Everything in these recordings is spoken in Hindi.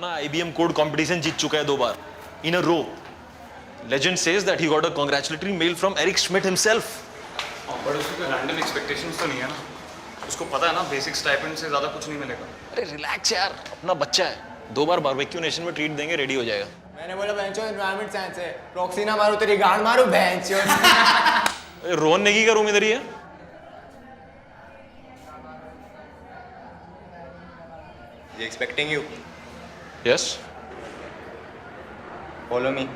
अपना IBM कोड कंपटीशन जीत चुका है 2 बार इन अ रो. Legend says that he got a congratulatory mail from Eric Schmidt himself. पर उसकी कोई रैंडम एक्सपेक्टेशंस तो नहीं है ना. उसको पता है ना बेसिक स्टाइपेंड से ज़्यादा कुछ नहीं मिलेगा. अरे रिलैक्स यार, अपना बच्चा है. 2 बार बारबेक्यू नेशन में ट्रीट देंगे, रेडी हो जाएगा. मैंने बोला बेंचो एनवायरनमेंट साइंस है. प्रॉक्सी ना मारो तेरी गांड मारो बेंचो. रोहन नेगी का रूम इधर ही है. He expecting you. Yes. Follow me.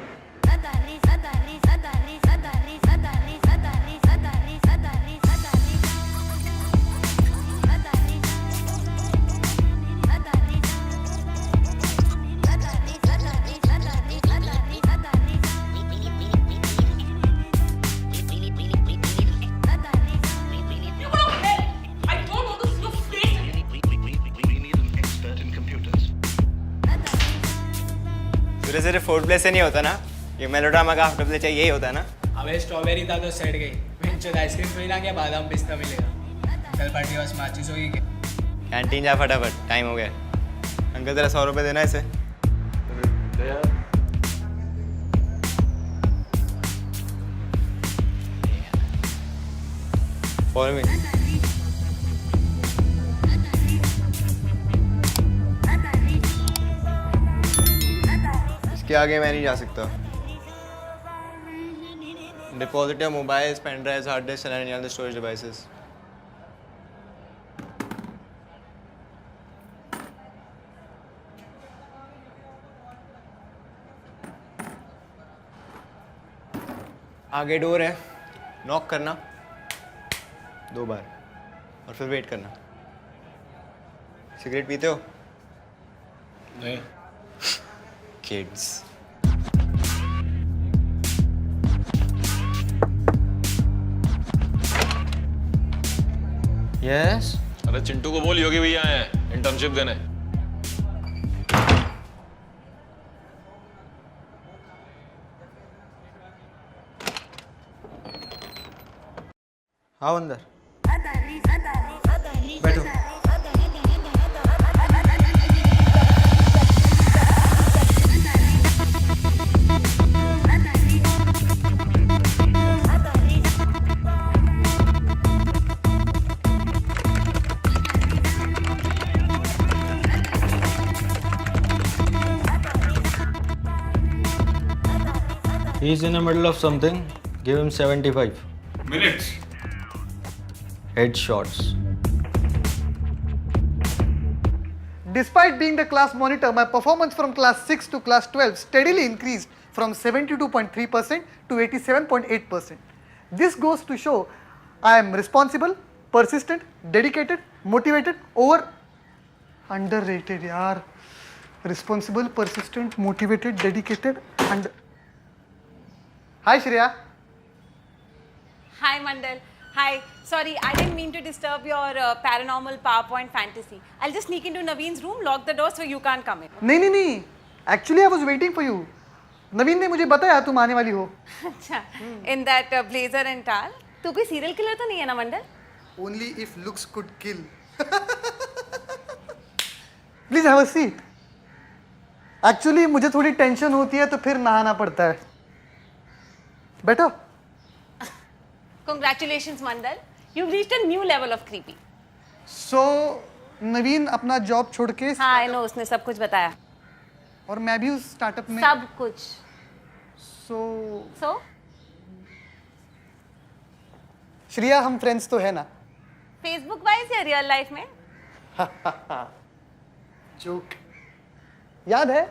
सूर्य सिर्फ फूड प्ले से नहीं होता ना, ये मेलोड्रामा का आफ्टर प्ले चाहिए, यही होता है ना. अबे स्ट्रॉबेरी था तो सेट गई. बेंचो आइसक्रीम मिला क्या बादाम पिस्ता मिलेगा. कल पार्टी बस माचिस होगी क्या. कैंटीन जा फटाफट, टाइम हो गया. अंकल तेरा 100 रुपये देना इसे. Follow me. इसके आगे मैं नहीं जा सकता. Deposit your mobiles, pen drives, hard disk and any other storage devices. आगे डोर है, नॉक करना 2 बार और फिर वेट करना. सिगरेट पीते हो? नहीं. किड्स. यस. अरे चिंटू को बोल योगी भैया आए हैं इंटर्नशिप देने. आओ अंदर. बैठो. He's in the middle of something. Give him 75. Minutes. Headshots. Despite being the class monitor, my performance from class 6 to class 12 steadily increased from 72.3% to 87.8%. This goes to show I am responsible, persistent, dedicated, motivated, underrated yaar. Responsible, persistent, motivated, dedicated, and Hi Shreya. Hi Mandal. Hi. Sorry, I didn't mean to disturb your paranormal PowerPoint fantasy. I'll just sneak into Naveen's room, lock the door so you can't come in. नहीं. Actually, I was waiting for you. नवीन ने मुझे बताया तुम आने वाली हो. अच्छा. In that blazer and towel. तू कोई serial killer तो नहीं है ना मंडल? Only if looks could kill. Please have a seat. Actually, मुझे थोड़ी टेंशन होती है तो फिर नहाना पड़ता है. बैठो. Congratulations Mandal. You've reached a new level of creepy. So, नवीन अपना जॉब छोड़ के हाँ, I know, उसने सब कुछ बताया. और मैं भी उस स्टार्टअप में सब कुछ. So, श्रेया हम फ्रेंड्स तो है ना? Facebook वाइज या रियल लाइफ में? जोक. याद है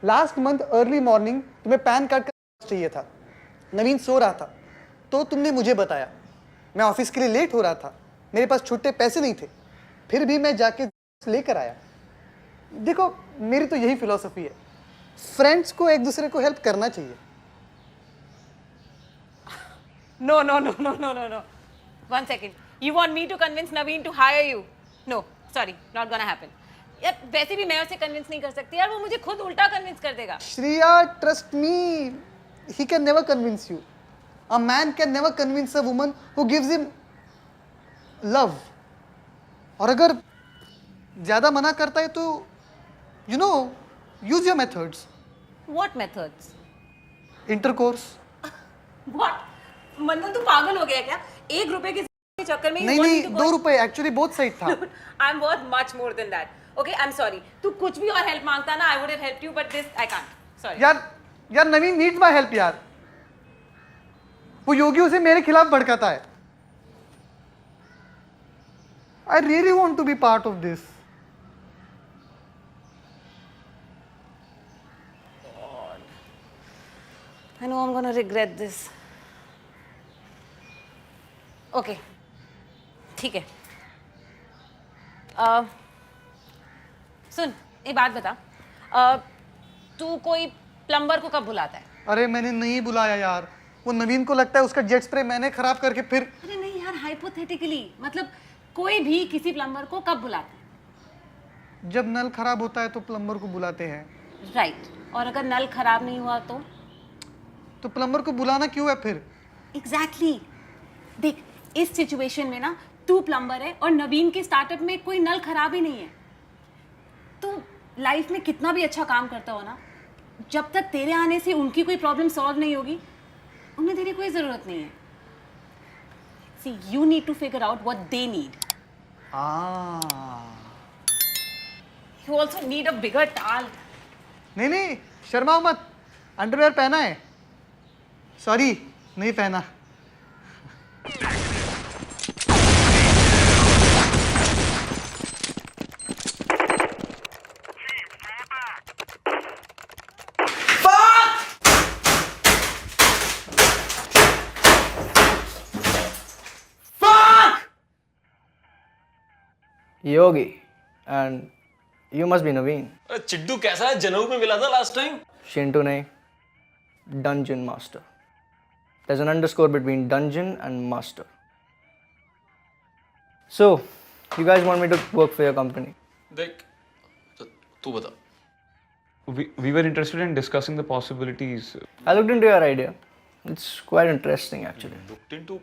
लास्ट मंथ अर्ली मॉर्निंग तुम्हें पैन कार्ड का चाहिए था. नवीन सो रहा था तो तुमने मुझे बताया. मैं ऑफिस के लिए लेट हो रहा था, मेरे पास छुट्टे पैसे नहीं थे, फिर भी मैं जाके लेकर आया. देखो मेरी तो यही फिलॉसफी है, फ्रेंड्स को एक दूसरे को हेल्प करना चाहिए. No. 1 second. You want me to convince Naveen to hire you? No, sorry, not gonna happen. यार वैसे भी मैं उसे कन्विंस नहीं कर सकती यार, वो मुझे खुद उल्टा कन्विंस कर देगा. Shreya, trust me, he can never convince you. A man can never convince a woman who gives him love. और अगर ज़्यादा मना करता है तो you know use your methods. What methods? Intercourse. What? मंदन तू पागल हो गया क्या? 1 रुपए के चक्कर में नहीं नहीं 2 रुपए एक्चुअली बोथ साइड था. I'm worth much more than that. Okay, I'm sorry. तू कुछ भी और हेल्प मांगता ना, I would have helped you, but this I can't. Sorry. यार नवीन नीड्स माय हेल्प यार. वो योगी उसे मेरे खिलाफ भड़काता है. I really want to be part of this. I know I'm gonna regret this. Okay. ठीक है. सुन, एक बात बता. तू कोई प्लम्बर को कब बुलाता है? अरे मैंने नहीं बुलाया यार. वो नवीन को लगता है उसका जेट स्प्रे मैंने खराब करके फिर. अरे नहीं यार, हाइपोथेटिकली मतलब कोई भी किसी प्लम्बर को कब बुलाता है? जब नल खराब होता है तो प्लम्बर को बुलाते हैं. राइट. और अगर नल खराब नहीं हुआ तो प्लम्बर को बुलाना क्यों है फिर? एग्जैक्टली. देख, इस सिचुएशन में ना तू प्लम्बर है और नवीन के स्टार्टअप में कोई नल खराब ही नहीं है. तू लाइफ में कितना भी अच्छा काम करता हो ना, जब तक तेरे आने से उनकी कोई प्रॉब्लम सॉल्व नहीं होगी, उन्हें तेरी कोई ज़रूरत नहीं है. See, you need to figure out what they need. You also need a bigger tall. नहीं शर्माओ मत. अंडरवेयर पहना है. सॉरी नहीं पहना. Yogi, and you must be Naveen. अरे चिड्डू कैसा है? जनऊ में मिला था last time. Shintu nahi, Dungeon Master. There's an underscore between Dungeon and Master. So, you guys want me to work for your company? देख, तू बता. We were interested in discussing the possibilities. I looked into your idea. It's quite interesting actually. Looked into,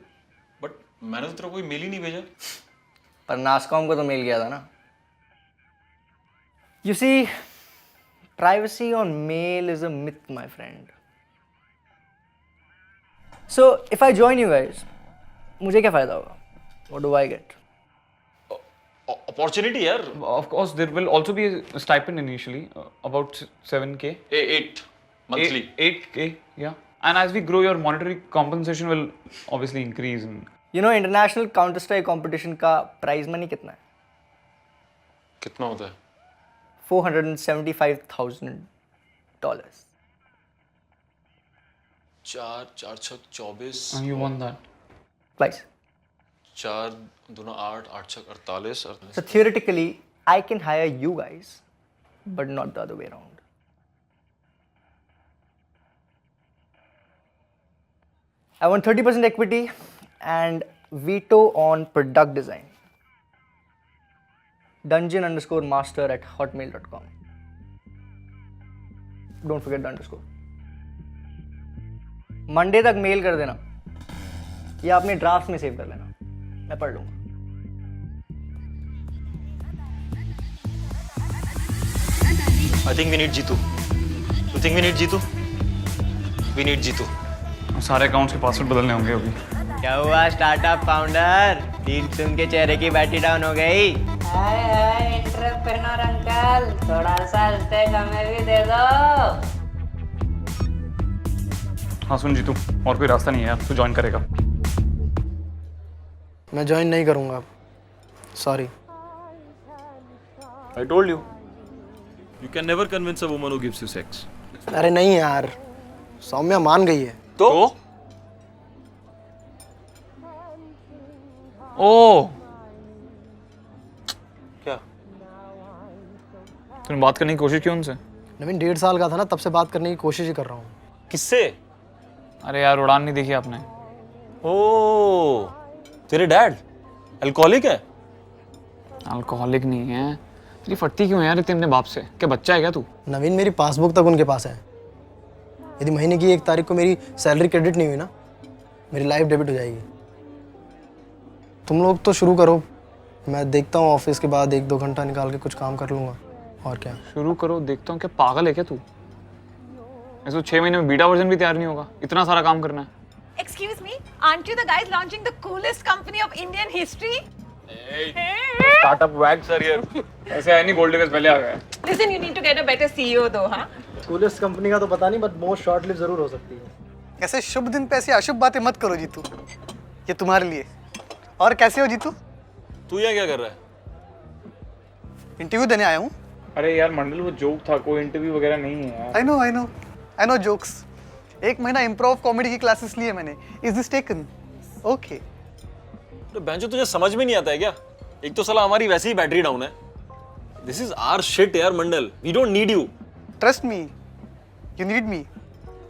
but मैंने तो तेरा कोई मेल ही नहीं भेजा. पर नासकॉम को तो मेल किया था ना. You see, privacy on mail is a myth, my friend. So, if I join you guys, मुझे क्या फायदा होगा? What do I get? Opportunity यार. Of course, there will also be a stipend initially, about 7K. 8 monthly. 8K, yeah. And as we grow, your monetary compensation will obviously increase. You know, international Counter Strike competition का prize money कितना है? कितना होता है? $475,000. 4 6 24. And you want that? Twice. 4 2 8 8 6 48. So theoretically, I can hire you guys, but not the other way around. I want 30% equity and veto on product design. Dungeon_master@hotmail.com. Don't forget the underscore. Monday तक मेल कर देना या अपने ड्राफ्ट में सेव कर लेना, मैं पढ़ लूँगा. I think we need Jitu. You think we need Jitu? We need Jitu. सारे अकाउंट्स के पासवर्ड बदलने होंगे अभी. क्या हुआ स्टार्टअप फाउंडर? डील सुन के चेहरे की बैटरी डाउन हो गई. हाय हाय एंटरप्रेन्योर अंकल, थोड़ा सा स्टेक हमें भी दे दो. हाँ सुन जीतू, और कोई रास्ता नहीं है यार, तू ज्वाइन करेगा. मैं ज्वाइन नहीं करूँगा अब. Sorry. I told you. You can never convince a woman who gives you sex. अरे नहीं यार, सौम्या मान गई है. तो? ओ क्या? तूने बात करने की कोशिश की उनसे? नवीन 1.5 साल का था ना, तब से बात करने की कोशिश ही कर रहा हूँ. किससे? अरे यार उड़ान नहीं देखी आपने? ओ, तेरे डैड अल्कोहलिक है? अल्कोहलिक नहीं है. तेरी फटती क्यों है यार इतने अपने बाप से? क्या बच्चा है क्या तू? नवीन मेरी पासबुक तक उनके पास है. यदि महीने की 1 तारीख को मेरी सैलरी क्रेडिट नहीं हुई ना, मेरी लाइफ डेबिट हो जाएगी. तुम लोग तो शुरू करो, मैं देखता हूँ ऑफिस के बाद 1-2 घंटा निकाल के कुछ काम कर लूँगा. और क्या? शुरू करो, देखता हूँ क्या पागल है क्या तू? ऐसे तो 6 महीने में बीटा वर्जन भी तैयार नहीं होगा, इतना सारा काम करना है। Excuse me, aren't you the guys launching the coolest company of Indian history? Startup wags are here. ऐसे है नहीं, गोल्ड डिगर्स पहले आ गए। Listen, you need to get a better CEO though, huh? Coolest company का तो पता नहीं, बट मोस्ट शॉर्ट लिव जरूर हो सकती है। ऐसे शुभ दिन पे ऐसी अशुभ बातें मत करो जीतू, ये तुम्हारे लिए। और कैसे हो जीतू? तू यहाँ क्या कर रहा है? इंटरव्यू देने आया हूँ। अरे यार मंडल, वो जोक था, कोई इंटरव्यू वगैरह नहीं है यार। I know jokes. 1 महीना इम्प्रोव कॉमेडी की क्लासेस लिए मैंने। Is this taken? ओके। तो बेंचो तुझे समझ में नहीं आता है क्या? एक तो साला हमारी वैसे ही बैटरी डाउन है। दिस इज आवर शिट यार Mandal, we don't need you. Trust me, you need me.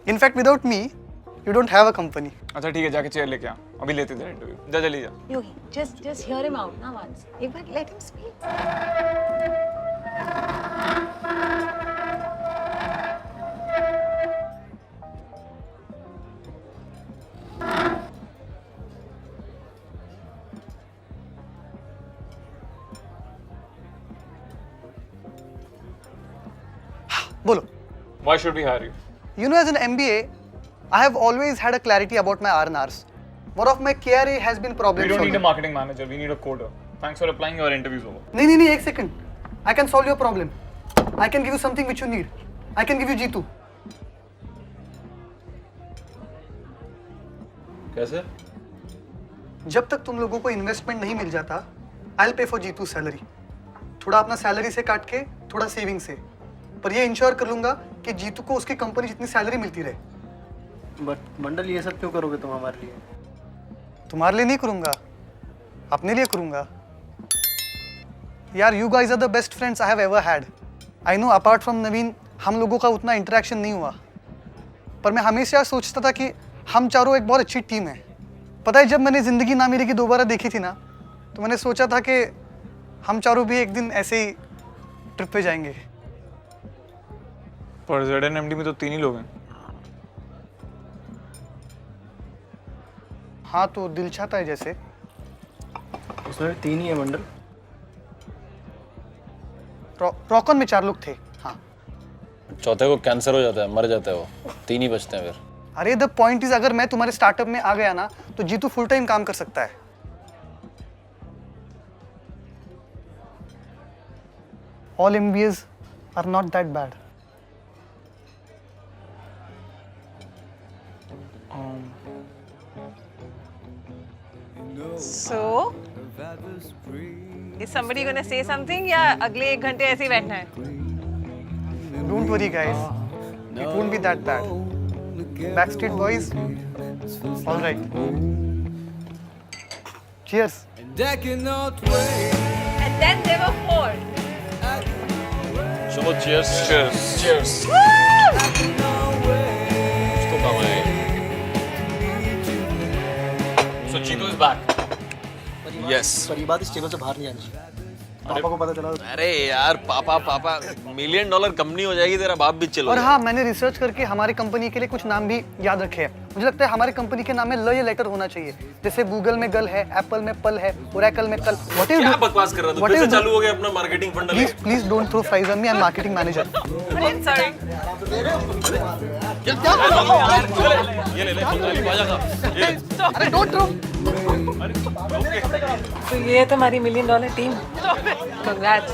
In fact without me you don't have a company. अच्छा ठीक है, जाके चेयर लेके आ, अभी लेते थे इंटरव्यू। जा जल्दी जा। Yogi, just hear him out now once. एक बार let him speak. बोलो। Why should we hire you? You know, as an MBA, I have always had a clarity about my R&Rs. One of my KRA has been problem We don't need a solving. marketing manager, we need a coder. Thanks for applying, your interview's over. नहीं, एक second. I can solve your problem. I can give you something which you need. I can give you Jeetu. कैसे? जब तक तुम लोगों को इन्वेस्टमेंट नहीं मिल जाता, I'll pay for Jeetu's salary. थोड़ा अपना सैलरी से काट के, थोड़ा सेविंग से। पर ये इंश्योर कर लूंगा कि जीतू को उसकी कंपनी जितनी सैलरी मिलती रहे। बट मंडल, ये सब क्यों करोगे तुम हमारे लिए? तुम्हारे लिए नहीं करूंगा, अपने लिए करूंगा। यार, you guys are the best friends I have ever had. I know apart from Naveen हम लोगों का उतना इंटरेक्शन नहीं हुआ, पर मैं हमेशा सोचता था कि हम चारों एक बहुत अच्छी टीम है। पता है, जब मैंने ज़िंदगी ना मेरी की दोबारा देखी थी ना, तो मैंने सोचा था कि हम चारों भी एक दिन ऐसे ही ट्रिप पे जाएंगे। पर ZNMD में तो 3 ही लोग हैं। हाँ, तो दिल चाहता है जैसे। उसमें 3 ही है मंडल। रॉकॉन में 4 लोग थे। हाँ, चौथे को कैंसर हो जाता है, मर जाता है वो, 3 ही बचते हैं फिर। अरे द पॉइंट इज, अगर मैं तुम्हारे स्टार्टअप में आ गया ना, तो जीतू फुल टाइम काम कर सकता है। All MBAs are not that bad. So, is somebody gonna say something या अगले 1 घंटे ऐसे ही बैठना है? Don't worry, guys. It won't be that bad. Backstreet Boys. All right. Cheers. And then there were 4. चलो cheers. Cheers. उसको कम है। So Jeetu is back. Yes. पर ये बात इस टेबल से बाहर नहीं आनी चाहिए। पापा को पता चला। अरे यार पापा $1 मिलियन कंपनी हो जाएगी, तेरा बाप भी चलो। और हाँ, मैंने रिसर्च करके हमारी कंपनी के लिए कुछ नाम भी याद रखे हैं। मुझे लगता है हमारी कंपनी के नाम में ल या लेटर होना चाहिए। जैसे गूगल में गल है, एप्पल में पल है, ओरेकल में कल। क्या बकवास कर रहा है? फिर से चालू हो गया अपना मार्केटिंग फंडल। Please don't throw fries on me, I am marketing manager. Sorry. ये ले बाजा का। अरे डोंट थ्रो। तो ये है तुम्हारी $1 मिलियन टीम। Congrats.